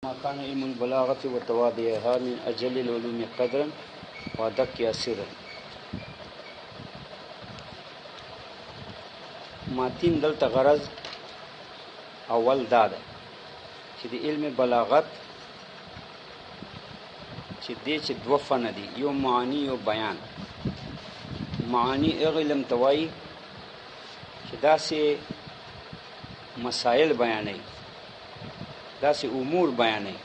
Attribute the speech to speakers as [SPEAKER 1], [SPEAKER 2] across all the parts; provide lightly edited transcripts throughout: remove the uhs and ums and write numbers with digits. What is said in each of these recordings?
[SPEAKER 1] ما كان علم البلاغة وتواضعها من أجل العلوم قدرا ودقها سرا. ماتین دلته غرض اول دا ده چې د علم بلاغت چې دې چې دوه فنه دي، یو معانی یو بیان. معانی هغه علم ته وایي چې داسې مسائل بیانوي، داسې امور بیانوي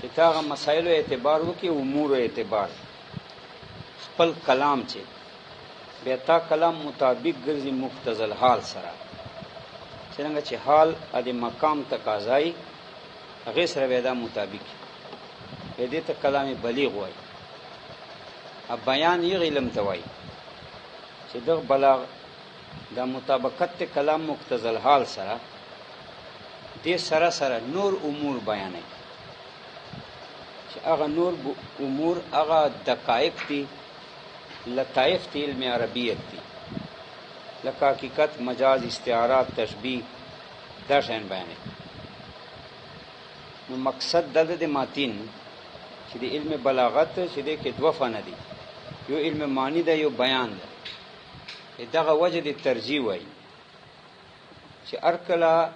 [SPEAKER 1] چې تا هغه مسایلو اعتبار وکړي، امورو اعتبار خپل کلام چې بیا تا کلام مطابق ګرځي مقتضی الحال سره، څرنګه چې حال د مقام تقاضای هغې سره بیا دا مطابق بیا دې ته کلام بلیغ وایي. بیان یې علم ته وایي چې دغه بلاغ دا مطابقت ته کلام مقتضی الحال سره دې سره سره نور امور بیانوي چې هغه نور امور هغه دقایق دي، لطائف تی علم عربیت تی، لکه حقیقت، مجاز، استعارات، تشبیه، دا شین بیانوي. نو مقصد د ماتین چې د علم بلاغت چې د کې دوه فنه دي، یو علم معنی ده یو بیان ده. دغه وجه د ترجیح وایي چې هر کله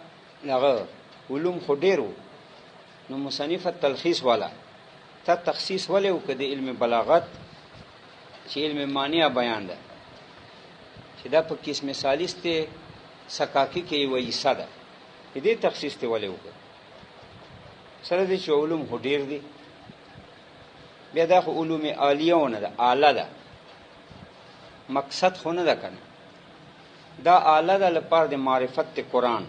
[SPEAKER 1] هغه علوم خو ډېر وو، نو مصنف تلخیص والا تا تخصیص ولې وکړه د علم بلاغت چې علم معنی بیان ده، چې دا په قسم ثالث ته سکاکی کې یوه حصه ده. دې تخصیص ته ولې وکړه؟ سره دې چې علوم خو ډېر دي، بیا دا خو علوم عالیه ونه ده، اعلی ده، مقصد خو نه ده که نه. دا اعلی ده لپاره د معرفت قرآن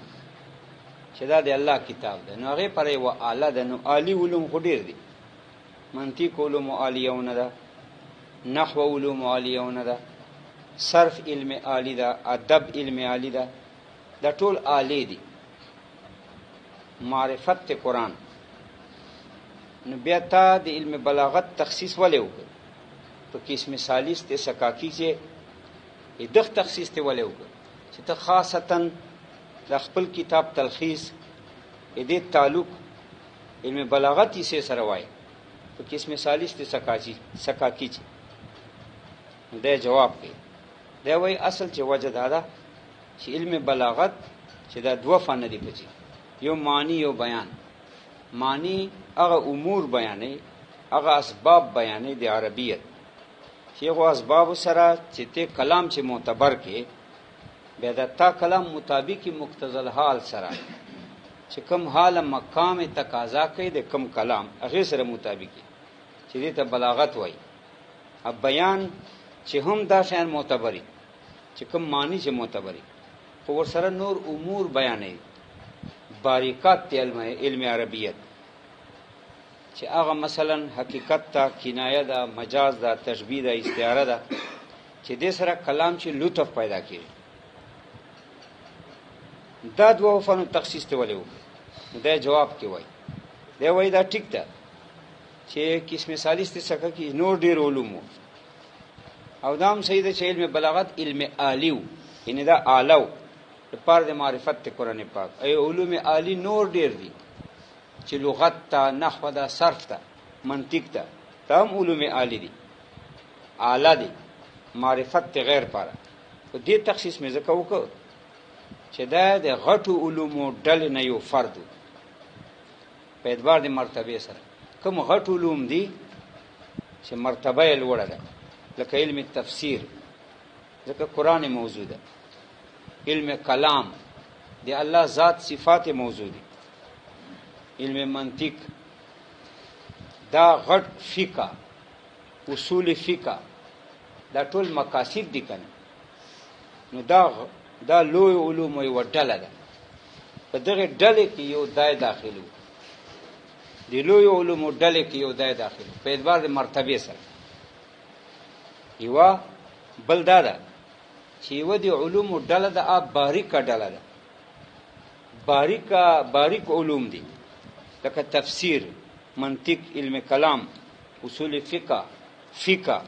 [SPEAKER 1] چې دا د الله کتاب ده، نو هغې پاره یوه اعلی ده. نو عالی علوم خو ډېر دي، منطق علوم عالیه ونه ده، نحو علوم عالیونه ده، صرف علم عالی ده، ادب علم عالی ده، دا ټول عالی دي. معرفت قرآن. نو بیا تا د علم بلاغت تخصیص ولې وکړ؟ په قسم ثالث ته سکاکی چې دغه تخصیص ته ولې وکړ چې ته خاصتا د خپل کتاب تلخیص دې تعلق علم بلاغت یې سره وایي په قسم ثالث ته سکاکی چې دا جواب کوي. دا وایي اصل چې وجه دا ده چې علم بلاغت چې دا دوه فن دي پکې، یو معنی یو بیان. معنی هغه امور بیانوي، هغه اسباب بیانوي د عربیت چې هغو اسبابو سره چې ته کلام چې معتبر کې بیا د تا کلام مطابق مقتضی الحال سره چې کوم حال مقام تقاضا کوي د کوم کلام هغې سره مطابق چې دې ته بلاغت وایي. بیان چې هم دا شیان معتبري چې کوم معنی چې معتبري، خو ورسره نور امور بیانوي، باریکات دی علم عربیت چې هغه مثلا حقیقت ته، کنایه ده، مجاز ده، تشبیه ده، استعاره ده، چې دې سره کلام چې لطف پیدا کړي. دا دوه فنو تخصیص ته ولې وکړي؟ نو دا جواب کې وایي، دی وایي دا ټیک ده چې قسم ثالث ته څخه کې نور ډېر علوم وو، او دا هم صحیح ده چې علم بلاغت علم عالی و، یعنې دا اعلی و لپاره د معرفت ته قرآن پاک. ای علوم عالی نور ډېر دي چې لغت ته، نحو ده، صرف ته، منطق ته، دا هم علوم عالی دي، اعلی دي، معرفت ته غیر پاره. خو دې تخصیص مې ځکه وکړ چې دا د غټو علومو ډلې نه یو فرد و په اعتبار د مرتبې سره. کوم غټ علوم دي چې مرتبه یې لوړه ده، لکه علم تفسیر، ځکه قرآن موضوع ده، علم کلام د الله ذات صفات موضوع دي، علم منطق، دا غټ فقه، اصول فقه، دا ټول مقاصد دي کنه. نو دا لوی علوم یوه ډله ده، په دغه ډلې کې یو دای داخل و، د لوی علومو ډلې کې یو دای داخل و په اعتبار د مرتبې سره. یوه بل دا ده چې یوه د علومو ډله ده، باریکه ډله ده، باریک علوم دي، لکه تفسیر، منطق، علم کلام، اصول فقه،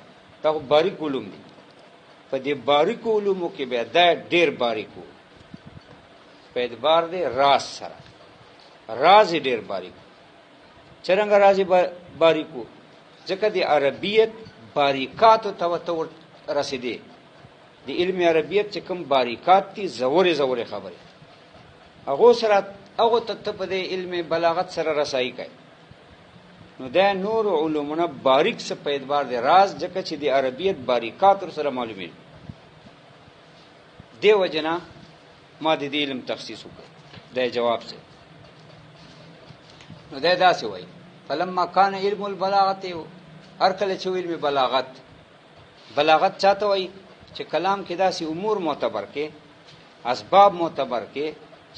[SPEAKER 1] دا خو باریک علوم دي. په دې باریکو علومو کې بیا دا ډېر باریک و په اعتبار د راز سره، راز ډیر باریک. څرنګه راز باریکو ځکه د عربیت باریکاتو ته رسیدي. د علم عربیت چې کوم باریکات دي زورې خبرې هغه ته په د علم بلاغت سره رسایي کوي. نو دا نور علومونه باریک څه په اعتبار د راز ځکه چې د عربیت باریکات سره معلومي. دی وجنا ما د دې علم تخصیص وکړ. دا جواب څه نو دا داسې وایي فلما کان علم البلاغت هر کله چې علم بلاغت چاته وایي چې کلام کې داسې امور معتبر کې اسباب معتبر کې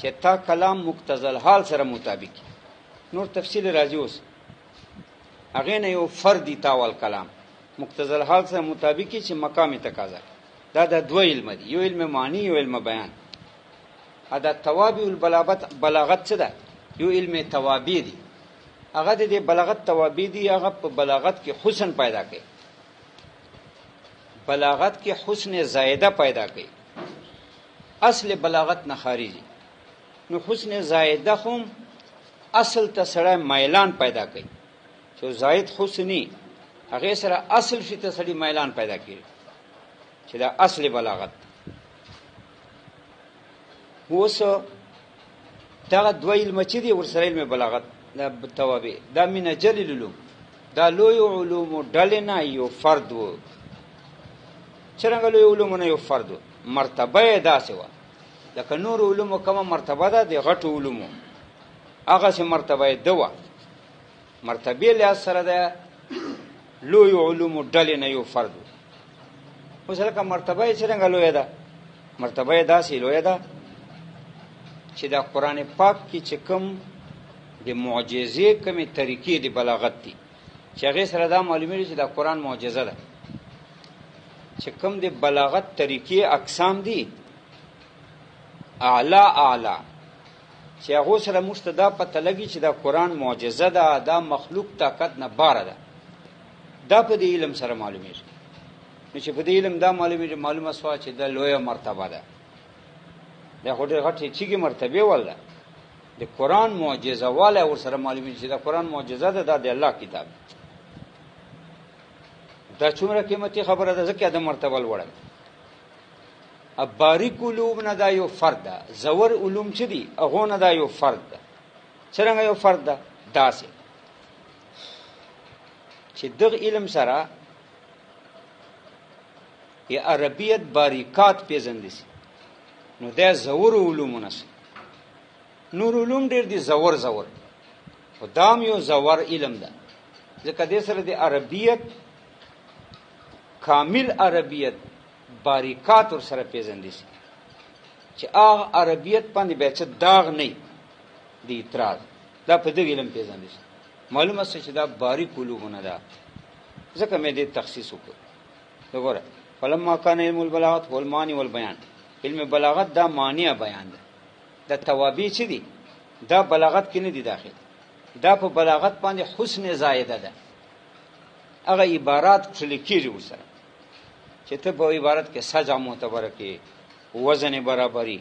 [SPEAKER 1] چې تا کلام مقتضی الحال سره مطابق. نور تفصیل راځي اوس هغه نه یو فردی تاول کلام مقتضی الحال سره مطابق چې مقام تقاضا. دا د دوه علم دي، یو علم معنی یو علم بیان. دا توابع البلاغت څه ده؟ یو علم توابع دي. هغه د بلاغت توابع دي. هغه په بلاغت کې حسن پیدا کوي، بلاغت کې حسن زائده پیدا کوي. اصل بلاغت نه خارجي. نو حسن زائده هم اصل ته سره میلان پیدا کوي. چې زائد حسنی هغه سره اصل شي ته سړي میلان پیدا کوي چې دا اصل بلاغت. اوس دا دوه علم چې دي ورسره علم بلاغت دا توابع دا من جلیل علوم دا لوی علوم ډلې نه یو فرد و. څنګه لوی علوم نه یو فرد و؟ مرتبه داسې و لکه نور علوم کومه مرتبه ده د غټو علوم هغه سي مرتبه ده. مرتبه له سره ده لوی علوم ډلې نه یو فرد. اوس لکه مرتبه څنګه لوی ده؟ مرتبه داسې لوی ده چې دا قران پاک کې چې کوم د معجزې کومې طریقې د بلاغت دي چې هغه سره دا معلومیږي چې دا قران معجزه ده. چې کوم د بلاغت طریقې اقسام دي اعلی چې هغه سره مستدا پته لګي چې دا قران معجزه ده، دا مخلوق طاقت نه بار ده. دا په دې علم سره معلومیږي. نو چې په دې علم دا معلومه سوا چې دا لویه مرتبه ده. دا هډه غټه چیږي مرتبه ولا د قران معجزه والا ور سره معلومیږي چې دا قران معجزه ده، دا د الله کتاب. دا څومره قیمتي خبره ده ځکه دا مرتبه لوړه. اب باریک علوم نه دا یو فرد ده، زور علوم چې دي هغه نه دا یو فرد ده. څنګه یو فرد ده؟ داسې چې دغه علم سره یا عربیت باریکات پیژندل شي نو دا زور علومونه شي. نور علوم ډېر دي زور خدام یو زور علم ده ځکه دې سره د عربیت کامل عربیت باریکات ور سره پیژندل شي چې هغه عربیت باندې به څه داغ نه دی اعتراض دا په دې علم پیژندل شي. معلومه څه چې دا باریک علومونه ده ځکه مې دې تخصیص وکړ. وګوره فلما کان علم البلاغت والمعنی والبیان. علم بلاغت دا معنی بیان ده. دا توابع چې دي دا بلاغت کې نه دي داخل. دا په بلاغت باندې حسن زائده ده. هغه عبارات خلقیږي وسره چې ته په عبارت کې سجا معتبره کې وزن برابرۍ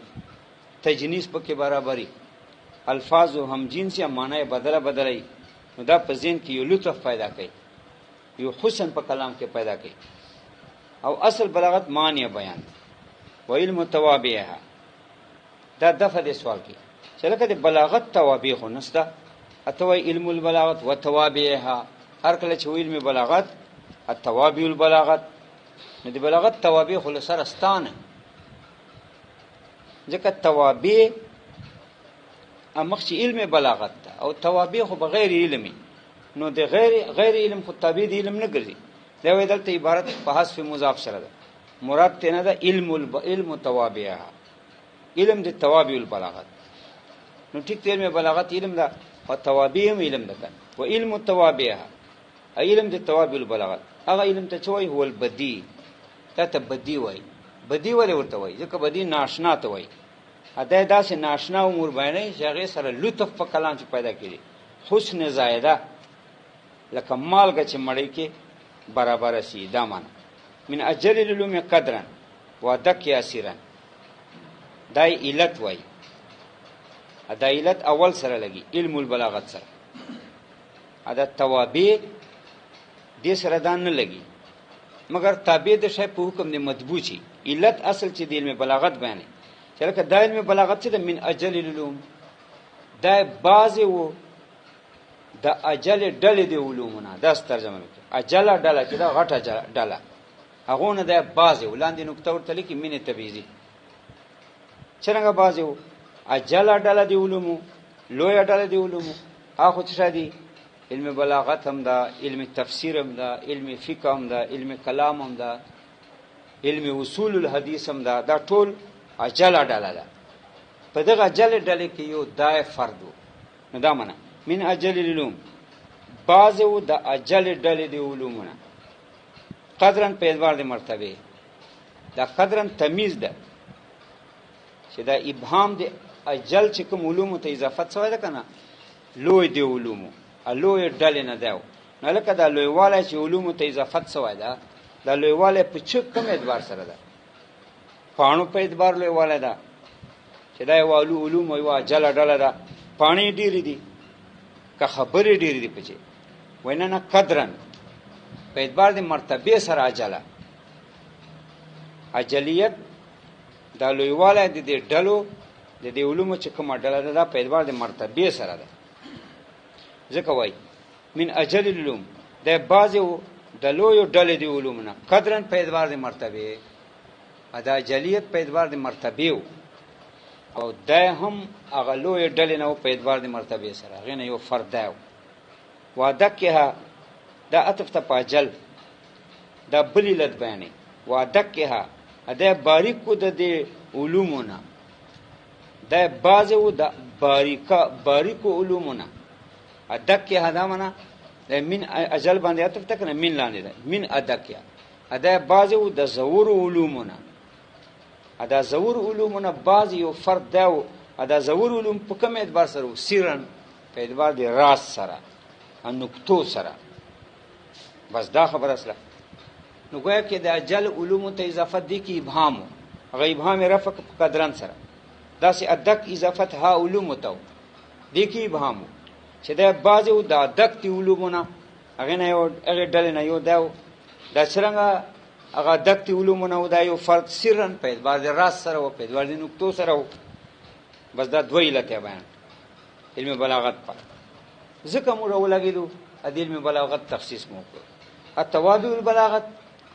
[SPEAKER 1] تجنیس پکې برابرۍ الفاظ او هم جنس یا معنی بدلای نو دا په ذهن کې یو لطف پیدا کوي، یو حسن په کلام کې پیدا کوي. او اصل بلاغت معنی بیان و علم توابعها. دا دفعه د سوال کې چې لکه د بلاغت توابع خو نسته اته وی علم البلاغت و توابعها. هر کله چې علم بلاغت التوابع البلاغت نو د بلاغت توابع خو سره ستانه ځکه توابع امخ چې علم بلاغت ده او توابع خو بغیر علمي نو د غیر علم خو تابع دی علم نه ګرځي. دا وی دلته عبارت په حذف مضاف سره ده. مراد ته نه ده علم توابعها، علم د توابع البلاغت. نو ټیک ته علم بلاغت علم ده او توابع هم علم ده و علم التوابعها علم د توابع البلاغت. هغه علم ته چوي هو البدی. ته بدی وای. بدی ولې ورته وای؟ ځکه بدی ناشنا ته وای. اته داسې ناشنا امور بیانې چې هغه سره لطف په کلام چې پیدا کړي، حسن زائده لکه مالګه چې مړی کې برابر شي. دا معنی من اجل العلوم قدرا و دک یاسرا. دای علت وای دا علت اول سره لګي علم البلاغت سره، دا توابع دې سره دا نه لګي، مگر تابع د شی په حکم د مطبوع شي. علت اصل چې د علم بلاغت بیانې چې لکه دا علم بلاغت چې د من اجل العلوم دا بعضې و د اجل ډلې د علومونه، داس ترجمه وکړي. اجل ډله چې دا غټه ډله هغو نه دا بعضې و، لاندې نکته ورته لیکي من تبعیضي. څرنګه بعضې و اجل ډله د علومو، لویه ډله د علومو، هغه خو څه دي؟ علم بلاغت هم ده، علم تفسیر هم ده، علم فقه هم ده، علم کلام هم ده، علم اصول الحدیث هم ده. دا ټول اجل ډله ده. په دغه اجل ډلې کې یو دای فرد و، نو دا منه من اجل العلوم بعضې و د اجل ډلې د علومونه. قدرن په اعتبار د مرتبه، دا قدرن تمیز ده چې دا ابهام د اجل چې کوم علومو ته اضافت شوی ده که نه، لوی د علومو لوی ډلې نه دی. نو لکه دا لویوالی چې علومو ته اضافت شوی ده، دا لویوالی په کوم اعتبار سره ده؟ پاڼو په اعتبار لویوالی ده چې دا یو علوم یوه اجله ډله ده. پاڼې ډېرې دي که خبرې ډېرې دي پکې؟ وایي نه، قدرن په اعتبار د مرتبې سره اجله. اجلیت دا لویوالی د دې ډلو د دې علومو چې کومه ډله ده، دا په اعتبار د مرتبې سره ده. ځکه وایي من اجل العلوم دا بعضې د لویو ډلې د علومو نه، قدرن په اعتبار د مرتبې، دا اجلیت په اعتبار د مرتبې و، او دا هم هغه لویې ډلې نه و په اعتبار د مرتبې سره، هغې نه یو فرد دی و. وادکها دا عطف ته په اجل، دا بل علت بیانې. وادکها دا باریکو د دې علومو نه، دا بعضې و د باریکو علومو نه. ادکها دا منه من اجل باندې عطف ته که نه من لاندې ده، من ادکها دا بعضې و د زورو علومو نه. دا زور علومونه بعض یو فرد دی و. دا زور علوم په کوم اعتبار سره و؟ سیرن په اعتبار د راز سره، نکتو سره. بس دا خبره اصله. نو گویا کې د اجل علومو ته اضافت دی کې ابهام و، هغه ابهام رفع په قدرن سره. داسې ادک اضافت ها علومو ته و، دی کې ابهام و چې دا بعضې و د ادک د علومو نه، هغې نه یو هغې ډلې نه یو دی و. دا څرنګه هغه دقت علومونه و، دا یو فرد سرن په اعتبار د راز سره و، په اعتبار د نکتو سره و. بس دا دوه علت یې بیان علم بلاغت په. ځکه موږ راولګېدو د علم بلاغت تخصیص مو وکړو. التوابع البلاغت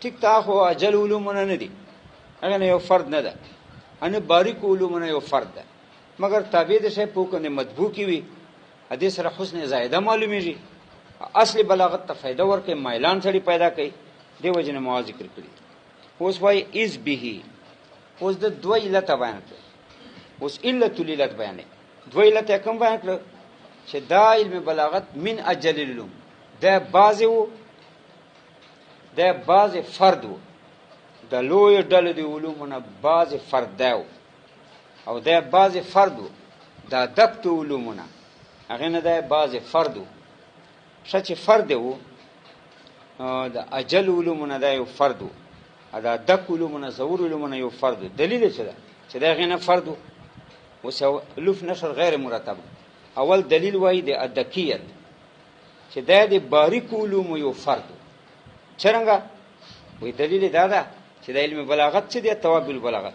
[SPEAKER 1] ټیک ته خو اجل علومونه نه دي، هغې نه یو فرد نه ده، ان باریک علومونه یو فرد ده، مګر تابع د شی په حکم د مطبوع کې وي، دې سره حسن زایده معلومیږي. اصل بلاغت ته فایده ورکوي، مایلان سړي پیدا کوي. دی وجه نه ما ذکر کړي. اوس وایي از به، اوس د دوه علت بیان کړ، اوس علت العلت بیانې. دوه علت یې کوم بیان کړ؟ چې دا علم بلاغت من اجل العلوم دا بعضې و، دا بعضې فرد و، د لویو ډلو د علومو نه بعضې فرد دی و، او دا بعضې فرد و د دقت علومو نه، هغې نه دا بعضې فرد و. ښه چې فرد و د اجل علومونه دا یو فرد و، دا دک علومونه زور علومونه یو فرد و. دلیل څه ده چې دا هغې نه فرد و؟ اوس الوف نشر غیر مرتب. اول دلیل وایي د ادکیت چې دا د باریکو علومو یو فرد و. څرنګه؟ وایي دلیل دا ده چې د علم بلاغت څه دی؟ توابع البلاغت.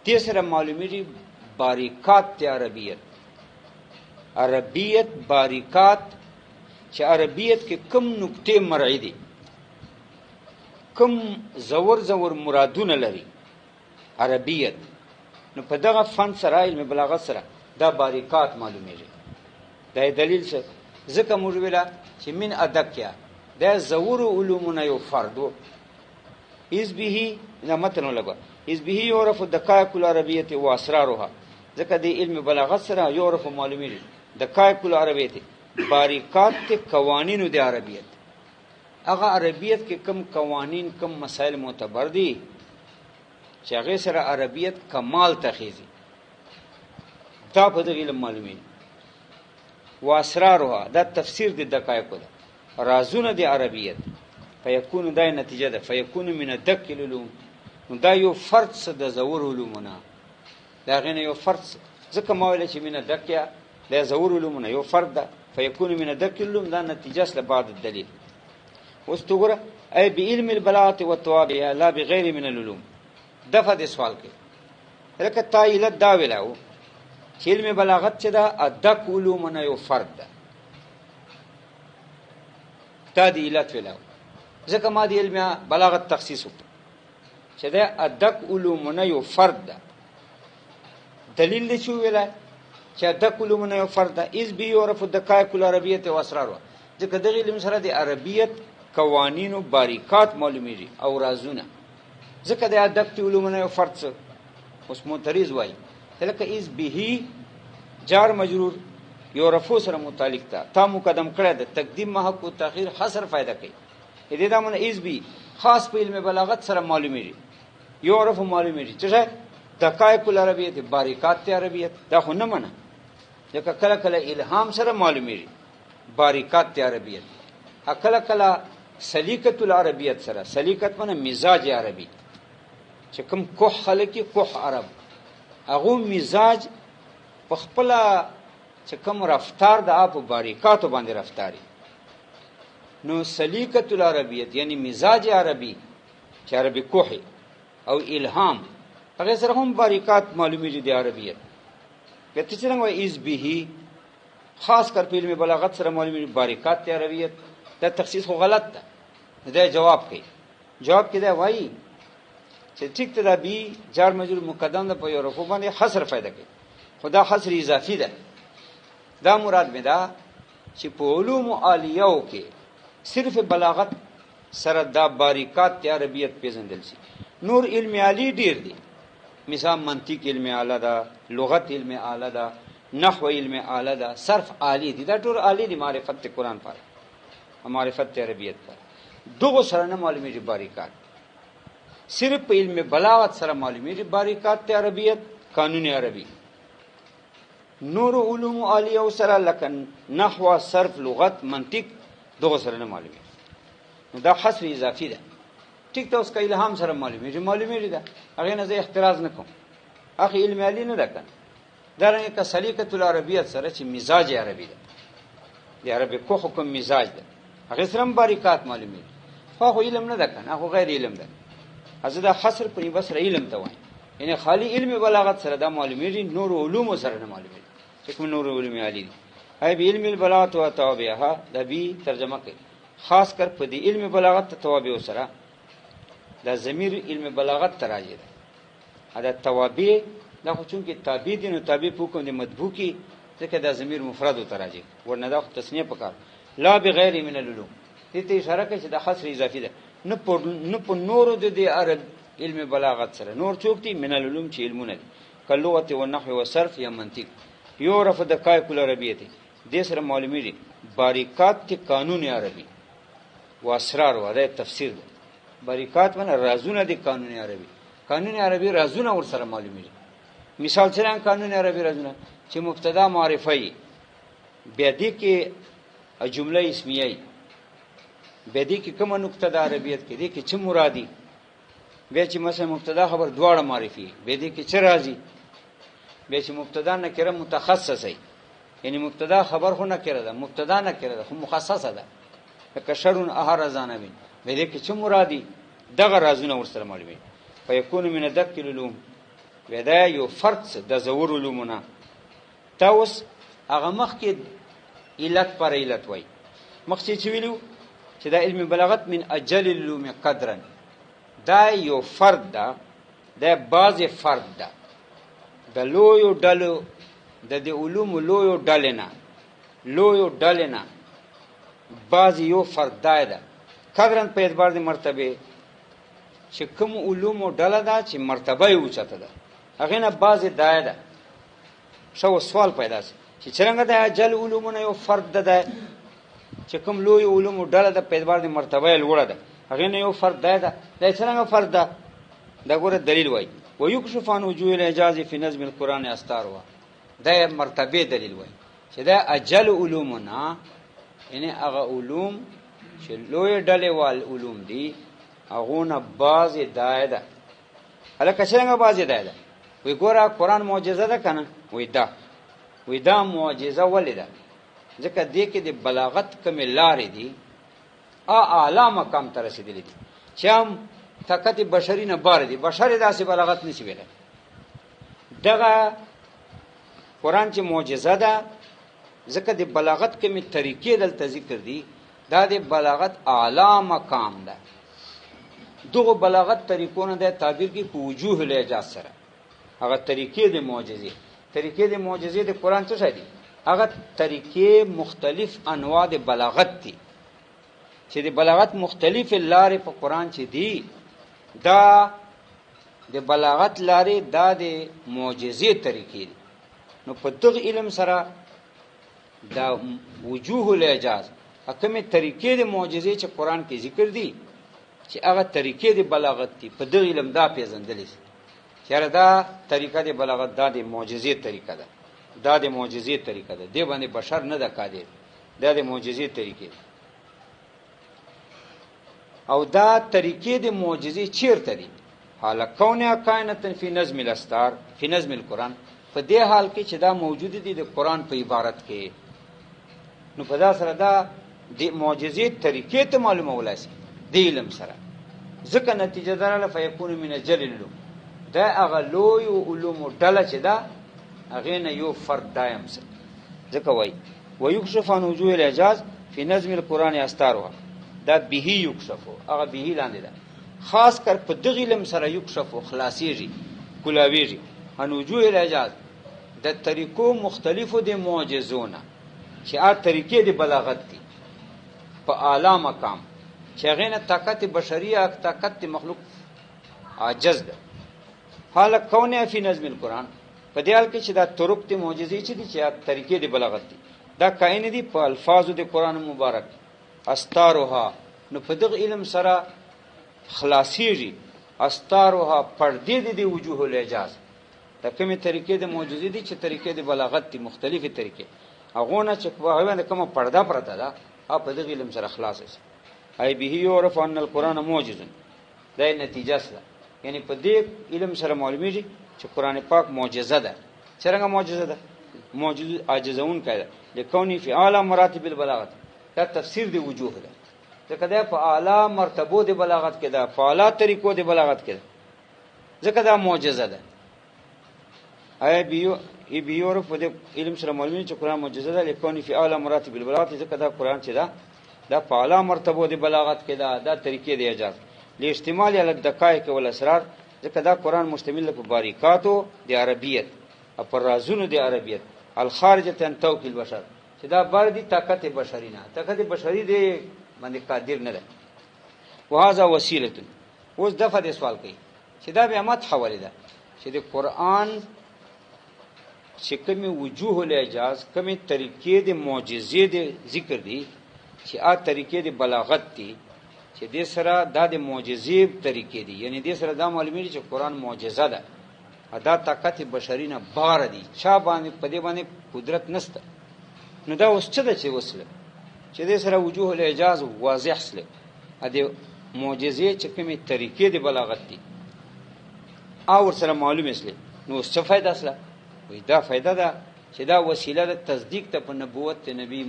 [SPEAKER 1] دې سره معلومیږي باریکات د عربیت. عربیت باریکات چې عربیت کې کم نکتې مرعي دي، کم زور زور مرادونه لري عربیت، نو په دغه فن سره علم بلاغت سره دا باریکات معلومیږي. دا دلیل څه؟ ځکه موږ ویله چې من ادکیا دا زور علومونه یو فرد و. از به دا متن ولګوه، از به یعرف دقایق العربیة و اسرارها. ځکه د علم بلاغت سره یعرف معلومیږي دقایق العربیة، باریکات ته قوانینو د عربیت. هغه عربیت کې کم قوانین کم مسائل معتبر دي چې هغې سره عربیت کمال ته خیزي، دا په دغه علم معلومیږي. و اسرارها دا تفسیر د دقایقو ده، رازونه د عربیت. فیکون دا نتیجه ده، فیکون من دق العلوم، نو دا یو فرد څه د زور علومونه، د هغې نه یو فرد څه ځکه ما ویل چې من دکیا د ظهور علوم نه یو فرد ده فیکون من دک علوم دا نتیجه است بعد الدلیل. اوس تو ګوره ای بعلم البلاغه والتوابع لا بغیر من العلوم دفع د سوال کوي لکه تا علت دا ویلاو چې علم بلاغت چې دا ادک علوم نه یو فرد ده تا دی علت ویلاو ځکه ما دی علم بلاغت تخصیص وکړ چې دا ادک علوم نه یو فرد ده دلیل دې شو ویلای چې ادک علوم نه یو فرد ده از بی یعرف الدقائق العربیه و اسرارها ځکه دغه علم سره د عربیت قوانین او باریکات معلومیږي او رازونه ځکه د ادک علوم نه یو فرد څه اوس معترض وایي لکه از به جار مجرور یعرفو سره متعلق تا مقدم کړه د تقدیم محق او تاخير حصر فائدہ کوي دې دا من از به خاص په علم بلاغت سره معلومیږي یعرف معلومیږي چې دقائق العربیه باریکات عربیت دا خو نه منه ځکه کله کله الهام سره معلومیږي باریکات عربیت کله کله سلیقت العربیت سره سلیقت منه مزاج عربی چې کوم کوه خلک کوه عرب هغه مزاج په خپل چې کوم رفتار د اپ باریکاتو باندې رفتاري نو سلیقت العربیت یعنی مزاج عربی چې عربی کوه او الهام هغه سره هم باریکات معلومیږي د عربیت کته څنګه وای از به خاص کر په علم بلاغت سره معلومیږي باریکات د عربیت دا تخصیص خو غلط ده دا جواب کوي جواب کې دا وایي چې ټیک ته دا بي جار مجرور مقدم ده په یو رفع باندې حصر فائدہ کوي خدا حصر اضافي ده دا مراد مې ده چې په علوم عالیو کې صرف بلاغت سره دا باریکات د عربیت پیژندل شي نور علم عالی ډیر دي مثال منطق علم اعلی ده لغت علم اعلی ده نحو علم اعلی ده صرف عالی دي دا ټول عالی دي معرفت قرآن پر معرفت عربیت پر دغه سره نه معلومیږي باریکات صرف په علم بلاغت سره معلومیږي باریکات عربیت قانون عربی نور علوم عالیه سره لکه نحو صرف لغت منطق دغه سره نه معلومیږي دا حصر اضافي ده ټیک ته اوس که الهام سره معلومیږي ده هغه نه زه احتراز نکوم اخی علم علی نه ده کنه دا رنګه که سلیقت العربیت سره چې مزاج عربی ده د عربی کو حکم مزاج ده هغه سره باریکات معلومیږي خو علم نه ده کنه هغه غیر علم ده ازدا حصر په بس علم ته وایي یعنی خالی علم بلاغت سره دا معلومیږي نور علوم سره نه معلومیږي چې کوم نور علوم علی دي ای به علم البلاغت او توابعها د بي ترجمه کوي خاص کر په دې علم بلاغت توابع سره دا ضمیر علم بلاغت تراجه ده دا توابع دا خو چون کې تابع دي نو تابع په کوم د مطبوع کې ځکه دا ضمیر مفرد او تراجه ورنه دا تسنیه پکار لا بغیر من العلوم دې ته اشاره کوي چې دا حصر اضافي ده نه په نور د عرب علم بلاغت سره نور څوک دي من العلوم چې علمونه دي کلغت و نحو و صرف یا منطق یعرف دقائق العربیه دې سره معلومیږي باریکات قانون عربی و اسرار و دا تفسیر ده باریکات من رازونه دي قانون عربی رازونه ور سره معلومیږي مثال څنګه قانون عربی رازونه چې مبتدا معرفه بیا دې کې جمله اسمیه بیا دې کې کومه نقطه د عربیت کې دې کې چې مرادي بیا چې مثلا مبتدا خبر دواړه معرفي بیا دې کې چې راځي بیا چې مبتدا نکره متخصصه یعنی مبتدا خبر خو نکره ده مبتدا نکره ده خو مخصصه ده که شرون احر ازانوي بیا دې کې چې مرادي دغه رازونه ورسره معلومي فیکون من دک العلوم ودا یو فرد د زور علومونه تاوس هغه مخ کې علت پر علت وای مخ چې ویلو چې دا علم بلاغت من اجل العلوم قدرا دا یو فرد ده دا بعض فرد ده د لویو ډلو د علوم لویو ډلنا بعض یو فرد ده قدرن په اعتبار د مرتبه چې کوم علوم ډله ده چې مرتبه یې اوچته ده هغه نه بعض ده شو سوال پیدا شي چې څنګه د اجل علوم نه یو فرد ده چې کوم لوی علوم ډله ده په اعتبار د مرتبه یې لوړه ده هغه نه یو فرد ده دا څنګه فرد ده دا ګوره دلیل وایي ويكشف عن وجوه الاعجاز في نظم القران استاروا دا مرتبه دلیل وایي چې دا اجل علومنا یعنی هغه علوم چې لوی ډلې وال علوم دي هغه نه بعض ده الکه څنګه بعض ده وی ګوره قرآن معجزه ده که نه؟ وی دا معجزه ولې ده؟ ځکه دې کې د بلاغت کومې لارې دي اعلی مقام ته رسېدلي دي چې هم طاقت بشري نه بار دي، بشر داسې بلاغت نشي ویلی. دغه قرآن چې معجزه ده ځکه د بلاغت کومې طریقې دلته ذکر دي، دا د بلاغت اعلی مقام ده. دغه بلاغت طریقونه د تعبیر کې په وجوه الاعجاز سره هغه طریقې د معجزې د قرآن څه شي دي؟ هغه طریقې مختلف انواع د بلاغت دي چې د بلاغت مختلف لارې په قرآن چې دي، دا د بلاغت لارې دا د معجزې طریقې دي. نو په دغه علم سره دا وجوه الاعجاز کومې طریقې د معجزې چې قرآن کې ذکر دي چې هغه طریقې د بلاغت دي، په دغه علم دا پیژندلی شي چې دا طریقه د بلاغت دا د معجزې طریقه ده، دا د معجزې طریقه ده، دې باندې بشر نه ده قادر، دا د معجزې طریقې ده. او دا طریقې د معجزې چیرته دي؟ حال کونه کائنات فی نظم الاستار فی نظم القرآن، په دې حال کې چې دا موجود دي د قرآن په عبارت کې. نو په دا سره دا د معجزې طریقې ته معلومه ولای شي د علم سره، ځکه نتیجه دراله فیکون من جل العلوم، دا هغه لوی علوم ډله چې دا هغې نه یو فرد دایم سره. ځکه وایي ویکشف عن وجوه الاعجاز فی نظم القرآن استارها، دا به یکشفو، هغه به لاندې ده، خاص کر په دغه علم سره یکشفو خلاصیږي کولاویږي عن وجوه الاعجاز د طریقو مختلفو د معجزونه چې هغه طریقې د بلاغت دي په اعلی مقام چې هغې نه طاقت بشري او طاقت مخلوق عاجز ده. حال کونه فی نظم القرآن، په دې حال کې چې دا طرق د معجزې چې دي چې هغه طریقې د بلاغت دي دا کائن دي په الفاظو د قرآن مبارک استارها. نو په دغه علم سره خلاصیږي استارها پردې دي وجوه الاعجاز، دا کومې طریقې د معجزې دي چې طریقې د بلاغت دي مختلفې طریقې، هغه نه چې په هغه باندې کومه پرده پرته ده په دغه علم سره خلاص شي. ای به یعرف ان القرآن معجز، دا نتیجه سره یعنی په دې علم سره معلومیږي چې قرآن پاک معجزه ده. څنګه معجزه ده؟ معجز عاجزون کړه لکونی فی اعلی مراتب البلاغت، دا تفسیر دی وجوه ده، ځکه دا په اعلی مرتبو د بلاغت کې ده، په اعلی طریقو د بلاغت کې ده، ځکه دا معجزه ده. ای به یعرف په دې علم سره معلومیږي چې قرآن معجزه ده لکونی فی اعلی مراتب البلاغت، ځکه دا قرآن چې ده دا په اعلی مرتبو د بلاغت کې ده، دا طریقې د اعجاز لاحتمال علی الدقائق والاسرار، ځکه دا قرآن مشتمل په باریکاتو د عربیت او پر رازونو د عربیت الخارجه عن توق البشر، چې دا بار دي طاقت بشری نه، طاقت بشری دی باندې قادر نه ده. وهذا وسیله، اوس دغه د سوال کوي چې دا به مت حواله ده چې د قرآن چې کومې وجوه الاعجاز کومې طریقې د معجزې د ذکر دي چې طریقې د بلاغت دي چې دې سره دا د معجزې طریقې دي، یعنی دې سره دا معلومیږي چې قرآن معجزه ده، دا طاقت بشری نه بار دي، چا باندې په دې باندې قدرت نشته. نو دا اوس څه ده چې وسله چې دې سره وجوه الاعجاز واضح سله د معجزې چې کومې طریقې د بلاغت دي او سره معلومه سله. نو څه فائدہ سله؟ وای دا فائدہ ده چې دا وسیله د تصدیق ته په نبوت نبی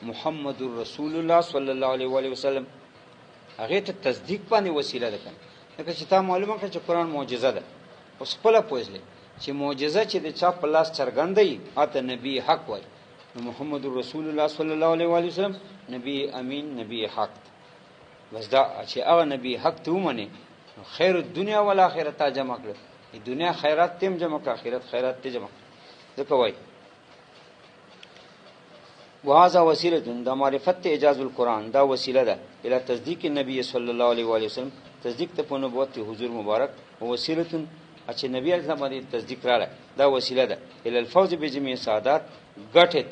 [SPEAKER 1] محمد رسول الله صلی الله علیه و وسلم، هغه ته تصدیق باندې وسیله ده کنه. لکه چې تا معلومه کړه چې قرآن معجزه ده، اوس خپل پوښتنه چې معجزه چې د چا په لاس څرګندې اته نبی حق وای، محمد رسول الله صلی الله علیه و وسلم نبی امین نبی حق، بس دا چې هغه نبی حق ته ومني نو خیر الدنیا والآخرت جمع کړ، دنیا خیرات تیم جمع کړ، آخرت خیرات ته جمع ځکه وای. وهذا وسیله د معرفت اعجاز القرآن، دا وسیله ده الی تصدیق النبی صلی الله علیه و وسلم، تصدیق ته په نبوت حضور مبارک، او وسیله چې نبی علیہ السلام باندې تصدیق راړه، دا وسیله ده الی الفوز بجميع سعادت، ګټه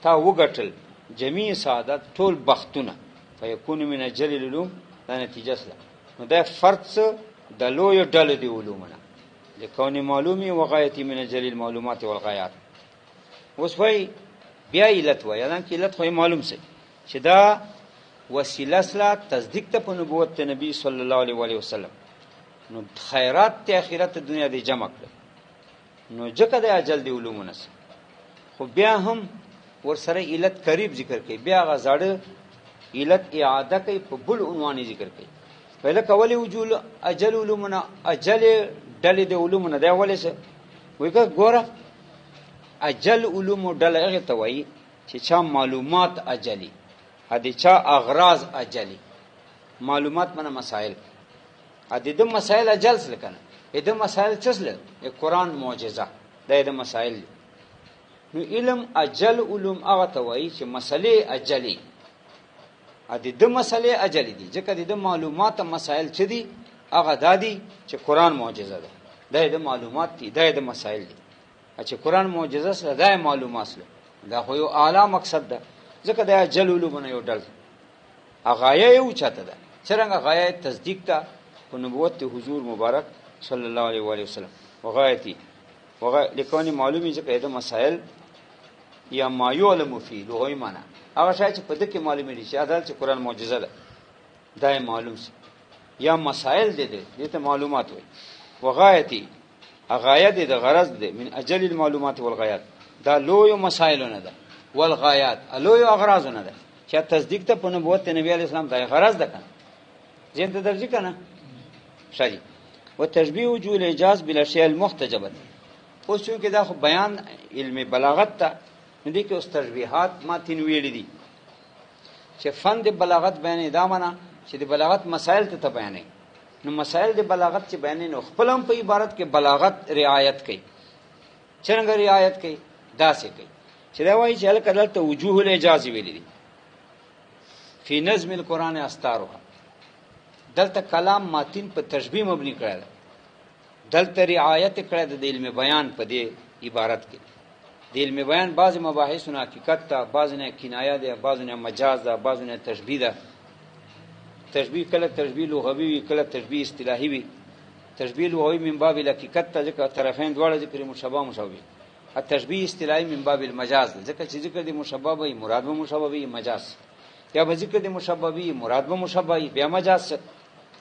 [SPEAKER 1] تا وګټل جميع سعادت ټول بختونه، فیکون من اجل العلوم، دا نتیجه سره. نو دا فرد د لوی ډله دی علومونه لکون معلومی وغایتی من اجل المعلومات والغایات. اوس وای بیا علت وای، الان کې علت خو معلوم سي چې دا وسیله سره تصدیق ته په نبوت نبی صلی الله علیه و وسلم، نو خیرات ته اخرت دنیا دی جمع کړ نو ځکه د اجل دی علومونه خو بیا هم ورسره علت قریب ذکر کوي بیا غزاړه علت اعاده کوي په بل عنوان ذکر کوي پهله کولی وجول اجل علومنا اجل ډلې د علومنا دا ولې څه وایي ګوره اجل علوم ډلې هغه ته وایي چې چا معلومات اجلی هدي چا اغراض اجلی معلومات منه مسائل هدي د مسائل اجل سره کنه د مسائل څه سره قرآن معجزه د مسائل نو علم اجل علوم هغه ته وایي چې مسلې اجلی ادي د مسلې اجل دي ځکه د معلومات مسائل چې دي هغه دادي چې قرآن معجزه ده د معلومات دي د مسائل دي چې قرآن معجزه سره د معلومات سره دا خو یو اعلی مقصد ده ځکه د اجل علومونه یو ډول غایه یو چاته ده څنګه غایه تصدیق ته په نبوت حضور مبارک صلی الله علیه و وسلم وغایتی لکونی معلومی ځکه د مسائل یا ما یعلم فی لغوی معنی هغه شای چې په دې کې معلومه دي چې عدالت چې قرآن معجزه ده دا معلوم شي یا مسائل دې ته معلومات وي وغایتی غایه دې د غرض دې من اجل المعلومات والغایات دا لوی مسائل نه ده والغایات لوی اغراض نه ده چې تصدیق ته په نبوت نبی علی السلام دا غرض ده کنه زين ته درځي کنه شاجي وتشبيه وجوه الاعجاز بالاشياء المحتجبه اوس چې دا خو بیان علم بلاغت ته دې کې اوس تشبیهات ما تین ویل دي چې فن د بلاغت بیانې دا معنا چې د بلاغت مسائل ته بیانې نو مسائل د بلاغت چې بیانې نو خپل هم په عبارت کې بلاغت رعایت کوي څنګه رعایت کوي دا څه کوي چې دا وایي چې الکدل ته وجوه الاعجاز ویل دي فی نظم القرآن استارها دلته کلام ماتین په تشبیه مبني کړل دلته رعایت کړل د علم بیان په دې عبارت کې د علم بیان بعض مباحثونه حقیقت ته بعض نه کنایه ده بعض نه مجاز ده بعض نه تشبیه ده تشبیه کله تشبیه لغوي وي کله تشبیه اصطلاحي وي تشبیه لغوي من باب الحقیقت ته ځکه طرفین دواړه ذکر مشابه مشابه التشبیه اصطلاحي من باب المجاز ځکه چې ذکر د مشابه وي مراد به مشابه وي مجاز یا به ذکر د مشابه وي مراد به مشابه وي بیا مجاز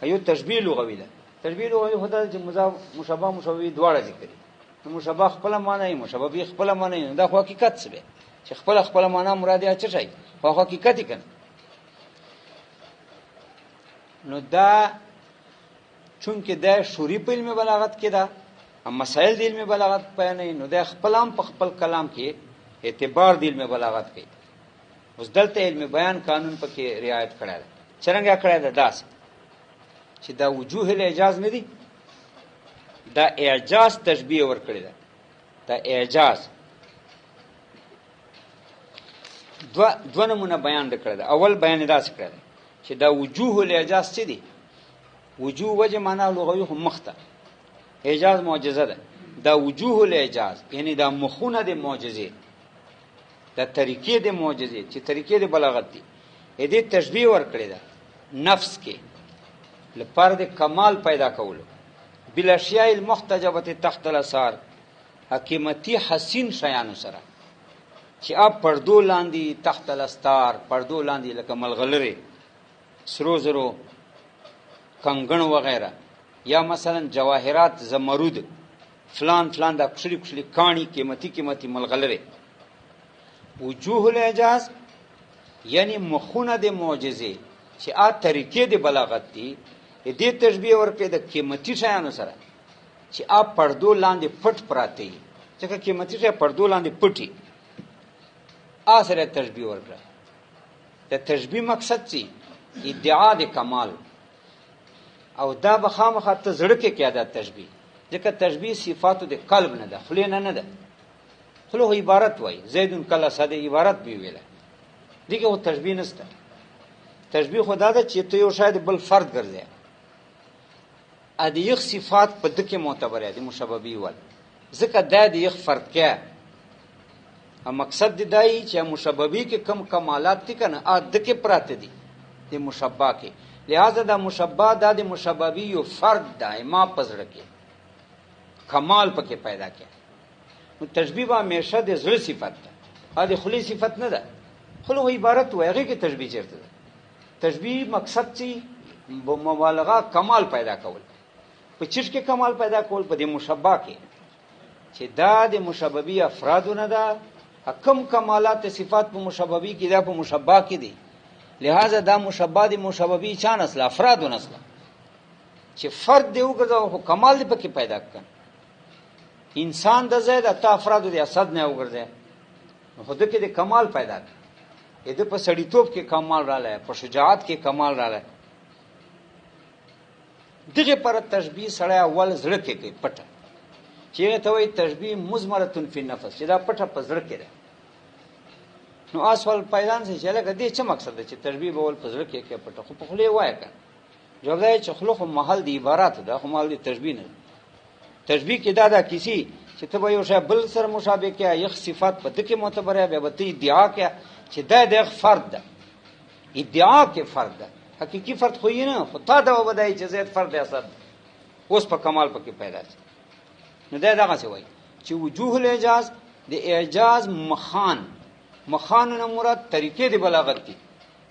[SPEAKER 1] ایو تشبیه لغوي ده تشبیه لغوي خدای چې مشابه مشابه دواړه ذکر مشابه خپل معنی مشابه خپل معنی دا خو حقیقت څه به چې خپل معنی مراد یې څه شي خو حقیقت کنه نو دا چونکه دا شوری په علم بلاغت کې دا مسائل د علم بلاغت بیانې نو دا خپلام په خپل کلام کې اعتبار د علم بلاغت کوي اوس دلته علم بیان قانون پکې رعایت کړی څنګه کړی دا داس چې دا وجوه الاعجاز نه دي دا اعجاز تشبیه ور کړی دا اعجاز دو نمونه بیان کړی دا اول بیان دا څه کړی چې دا وجوه الاعجاز څه دي وجوه وجه معنا لغوي هم مخته اعجاز معجزه ده دا وجوه الاعجاز یعنی دا مخونه د معجزه دا طریقې د معجزه چې طریقې د بلاغت دي دې تشبیه ور کړی دا نفس کې لپاره د کمال پیدا کولو بالاشیاء المحتجبه تحت الاثار حکمتي حسین شیانو سره چې اپ پردو لاندې تحت الاستار پردو لاندې لکه ملغلره سرو زرو کنگن وغیرہ یا مثلا جواهرات زمرود فلان دا کشلی کانی قیمتی ملغلره وجوه الاعجاز یعنی مخونه د معجزه چې ا طریقې د بلاغت دي دې تشبیه ورکړي د قیمتي شیانو سره چې ا پردو لاندې پټ پراته دي چې قیمتي شی پردو لاندې پټي ا سره تشبیه ورکړي د تشبیه مقصد څه ادعا د کمال او دا به خامخا ته زړه کې کېده تشبیه ځکه تشبیه صفاتو د قلب نه ده خلې نه ده خلو عبارت وای زیدون کلا ساده عبارت به ویله دغه او تشبیه نشته تشبیه خدا ده چې ته یو شاید بل فرد ګرځي ا دې یو صفات په دکې معتبره دي مشابهي ول ځکه دا دې یو فرد کې مقصد دی دای چې مشابهي کې کم کمالات دي کنه ا دکې پراته دي د مشابه کې لہذا دا مشابه د مشابهي یو فرد دایما پزړه کې کمال پکې پیدا کړي نو تشبیه همیشه د زړه صفت ده ا د خلی صفت نه ده خلو عبارت وایي کې تشبیه چیرته ده تشبیه مقصد چې مبالغه کمال پیدا کول په چش کې کمال پیدا کول په دې مشبہ کې چې دا د مشببی افرادونه ده، حکم کمالات صفات په مشببی کې دا په مشبہ کې دي. لہذا دا مشبہ دی مشببی چا نسل افراد نسل چې فرد دی وګرځاو خو کمال دی پکې پیدا کړ. انسان د زید اته افراد دی اسد نه وګرځي نو خود کې د کمال پیدا کړ. اې د په سړیتوب کې کمال رااله، په شجاعت کې کمال رااله. دغه پر تشبیه سره اول زړه کې کوي پټه، چې ته وایي تشبیه مزمرتن فی النفس، چې دا پټه په زړه کې ده. نو اسوال پیدان سي چې لکه دې څه مقصد ده چې تشبیه به ول په زړه کې کې پټه خو په خله وایي کنه. جواب دی چې خلق محل دی عبارت ده، خو محل دی تشبیه نه. تشبیه کې دا کسی چې ته به یو شی بل سره مشابه کې یو صفات په دغه معتبره به ته ادعا کې چې دا د فرد ده، ادعا کې فرد ده، حقيقي فرد خو یې نه، خو تا دا وبدای چې زید فرد اسد اوس په کمال پکې پیدا شي. نو دا دغه څه وایي چې وجوه الاعجاز د اعجاز مخانونه مراد طریقې د بلاغت دي،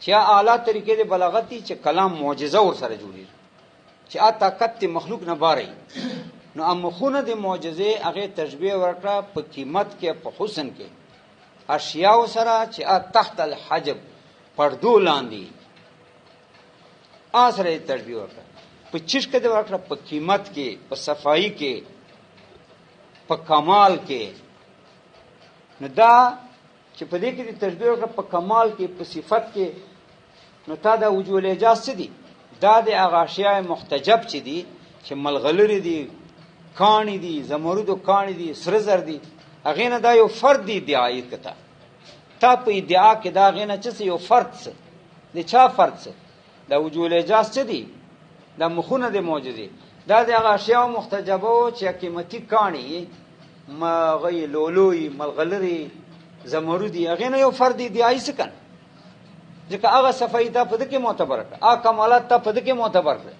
[SPEAKER 1] چې اعلی طریقې د بلاغت دي چې کلام معجزه ور سره جوړي، چې طاقت مخلوق نه باري. نو امخونه د معجزه هغه تشبیه ورکړه په قیمت کې، په حسن کې، اشیاء سره چې تحت الحجب پردو لاندې اسره تشبیه ورکړه. په چش کې د ورکړه په قیمت کې، په صفائی کې، په کمال کې. نو دا چې په دې کې د تشبیه ورکړه په کمال کې، په صفت کې، نو تا دا وجوه الاعجاز څه دي؟ دا د هغه اشیاء محتجب چې دي، چې ملغلرې دي، کانی دي، زمرد کانی دي، سره زر دي، هغه نه دا یو فرد دی ادعای کته. تا په ادعا کې دا غینه چې یو فرد څه د چا فرد څه؟ دا وجوه الاعجاز څه دي؟ دا مخونه د معجزې، دا د هغه اشیاء محتجبو چې قیمتي کانی مغی لولوی ملغلری زمرودی هغه نه یو فرد ادعای څه کنه، ځکه هغه صفای ته په دې کې معتبر کړه، هغه کمالات ته په دې کې معتبر کړه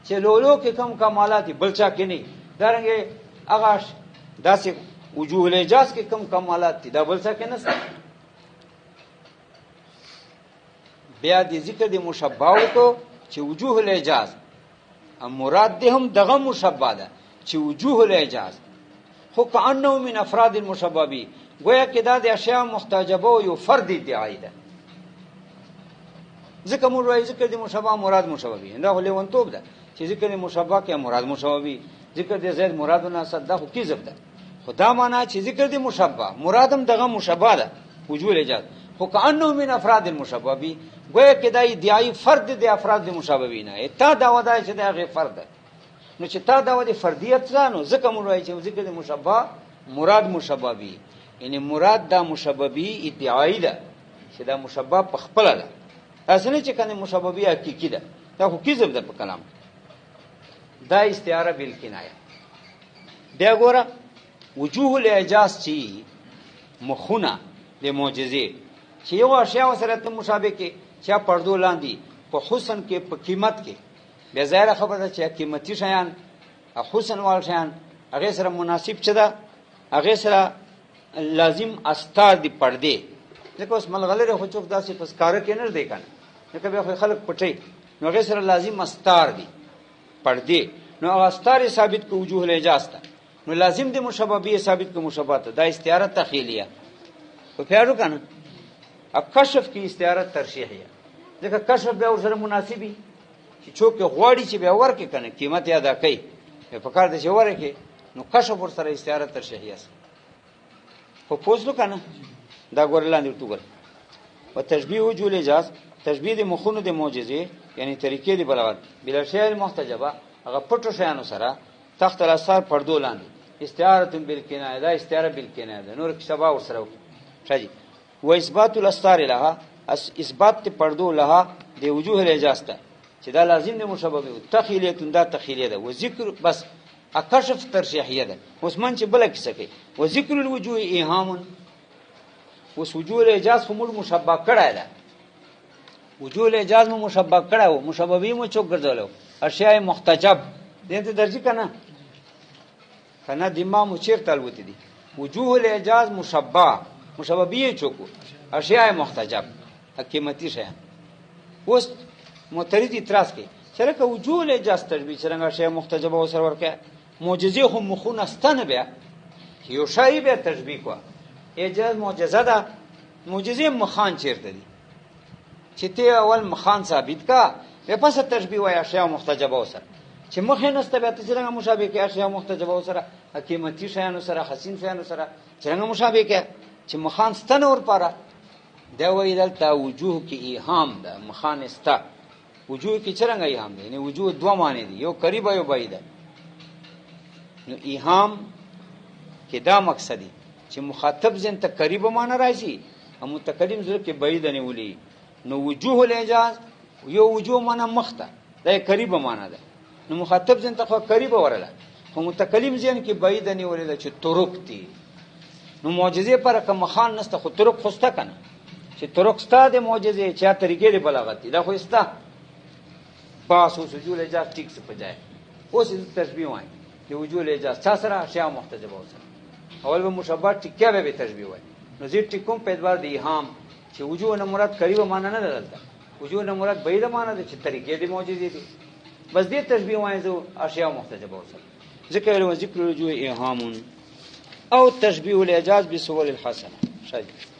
[SPEAKER 1] چې لولو کې کم کمالات بلچا کې نه. درنګ هغه داسې وجوه الاعجاز کې کم کمالات دي دا بلچا کې نه ست. بیا دې ذکر دې مشبہ کو چې وجوه الاعجاز مراد دې هم دغه مشبہ ده چې وجوه الاعجاز خو کانه من افراد المشبہ بی گویا کې دا د اشیاء محتجبه او یو فرد ادعای ده. ځکه موږ وایو ذکر د مشبہ مراد مشبہ بی دا ولې ونتوب ده چې ذکر د مشبہ کې مراد مشبہ بی، ذکر د زید مراد نه صدا خو کیذب ده. خدا معنا چې ذکر د مشبہ مرادم دغه مشبہ ده وجوه الاعجاز خو کانه من افراد المشبہ بی گویا کې دا ادعای فرد د افراد د مشبہ بی نه. تا دا ودا چې دا غیر فرد ده. نو چې تا دا ودی فردیت ځانو ځکه موږ وایو چې ذکر د مشبہ مراد مشبہ بی، یعنی مراد دا مشبہ بی ادعای ده چې دا مشبہ په خپل ده، اصله چې کنه مشبہ بی حقیقی ده، دا خو کیذب ده په کلام. دا استعاره بالکنایه. بیا ګوره وجوه الاعجاز چې مخونه د معجزې چې یو اشیاء سره ته مشابه کې چې پردو لاندې په حسن کې، په قیمت کې، بیا ظاهر خبره ده چې قیمتي شیان حسن وال شیان هغه سره مناسب چه ده، هغه سره لازم استار دی پردې. ځکه اوس ملغلره خو څوک داسې پس کار کې نه دی کنه، ځکه به خلک پټي، نو هغه سره لازم استار دی پردې. نو هغه استار ثابت کو وجوه الاعجاز ته، نو لازم دی مشبہ به ثابت کو مشبہ ته. دا استعاره تخیلیه په پیارو کنه. اب کشف کی استعاره ترشیحیه، ځکه کشف به سره مناسبی چې څوک غواړي چې به ورکه کنه قیمت ادا کوي په کار د شوره کې، نو کشف ور سره استعاره ترشیحیه په پوسلو کنه. دا ګورلاندې ورته او تشبیه وجوه الاعجاز تشبیه د مخونو د معجزې یعنی طریقې دی بلاغت بلا شی المحتجبه هغه پټو شیانو سره تحت الاثار پردو لاندې استعاره بالکنایه. دا استعاره بالکنایه ده، نور کې سبا ور سره شاجي و اثبات الاستار لها اثبات پردو لها د وجوه الاعجاز ته چې دا لازم دی مشبہ به تخیلیه دا تخیلیه ده. و ذکر بس اکشف ترشیحیه ده. اوس من چې بل کیسه کوي و ذکر الوجوه ایهام، اوس وجوه الاعجاز په موږ مشبہ کړه ده، وجوه الاعجاز مو مشبہ کړه و مشبہ به مو چوک ګرځولو اشیاء محتجب دې ته درځي کنه دماغ مو چیرته الوتی دي. وجوه الاعجاز مشبہ به چوک اشیاء محتجب قیمتي شیان. اوس معترض اعتراض کوي چې لکه وجوه الاعجاز تشبیه چې څنګه شی محتجبه وسره ورکه معجزې هم مخونه ستنه بیا یو شی به تشبیه کو اعجاز معجزه ده معجزې مخان چیرته دي چې ته اول مخان ثابت کا به پس تشبیه وای شی محتجبه وسره چې مخ نه ست به ته څنګه مشابه کې شی محتجبه وسره حکیمتی شیانو سره حسین شیانو سره څنګه مشابه کې چې مخان ستنه ور پاره دا وی دلته وجوه کې ایهام ده مخان استا وجوه کې څنګه ایهام ده یعنی وجوه دوه معنی دي یو قریب یو بعید نو ایهام کې دا مقصد دی چې مخاطب ځین ته قریب معنی راځي او متکلم زړه کې بعید نه ولي نو وجوه الاعجاز یو وجوه معنی مخته دا قریب معنی ده نو مخاطب ځین ته خو قریب ورله خو متکلم ځین کې بعید نه ولي چې طرق دي نو معجزې پر کوم خان نسته خو طرق خوسته کنه چې طرق ستا د معجزې چا طریقې د بلاغت دي دا خو استا پاس او وجوه الاعجاز ټیک څه پجای اوس تشبیه وای دی وجوه الاعجاز چا سره اشیاء محتجبه وسره اول به مشابه ټیکه به تشبیه وای نو زی ټیکوم په اعتبار د ایهام چې وجوه نه مراد قریب معنی نه درلته وجوه نه مراد بعید معنی ده چې طریقې د معجزې دي بس دې تشبیه وای زو اشیاء محتجبه وسره ذکر ذکر وجوه ایهام او تشبیه الاعجاز بصور الحسنه شاید